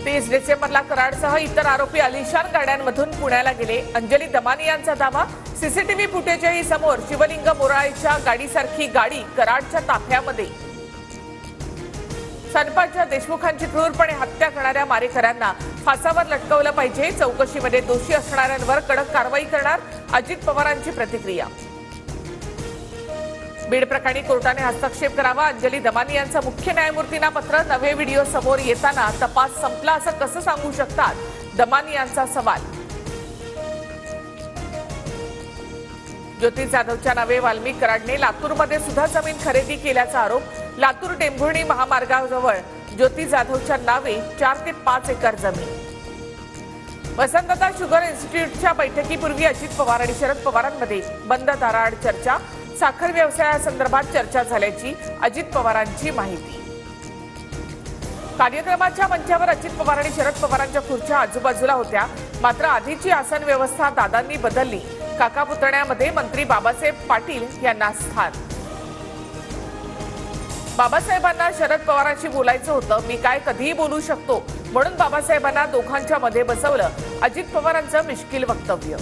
30 डिसेंबरला कराडसह इतर आरोपी अलिशान गाड्यांमधून पुण्याला गेले। अंजली दमानी यांचा दावा, सीसीटीव्ही फुटेजही समोर। शिवलिंग मोराळेच्या गाडीसारखी गाडी कराडच्या ताफ्यामध्ये। सनपाच्या देशमुखांची क्रूरपणे हत्या करणाऱ्या मारेकऱ्यांना फासावर लटकवलं पाहिजे। चौकशीमध्ये दोषी असणाऱ्यांवर कडक कारवाई करणार, अजित पवारांची प्रतिक्रिया। बीड प्रकरणी कोर्टाने हस्तक्षेप करावा, अंजली दमानी यांचं मुख्य न्यायमूर्तींना पत्र। नवे व्हिडिओ समोर येताना तपास संपला असं कसं सांगू शकतात, दमानी यांचा सवाल। ज्योती जाधवच्या नावे वाल्मिक कराडने लातूरमध्ये सुद्धा जमीन खरेदी केल्याचा आरोप। लातूर टेंभुर्णी महामार्गाजवळ ज्योती जाधवच्या नावे 4 ते 5 एकर जमीन। वसंतदादा शुगर इन्स्टिट्यूटच्या बैठकीपूर्वी अजित पवार आणि शरद पवारांमध्ये बंद दाराआड चर्चा। साखर व्यवसायासंदर्भात चर्चा झाल्याची अजित पवारांची माहिती। कार्यक्रमाच्या मंचावर अजित पवार आणि शरद पवारांच्या खुर्च्या आजूबाजूला होत्या, मात्र आधीची आसन व्यवस्था दादांनी बदलली। काका पुतण्यामध्ये मंत्री बाबासाहेब पाटील यांना स्थान। बाबासाहेबांना शरद पवारांशी बोलायचं होतं, मी काय कधीही बोलू शकतो, म्हणून बाबासाहेबांना दोघांच्या मध्ये बसवलं, अजित पवारांचं मिश्किल वक्तव्य।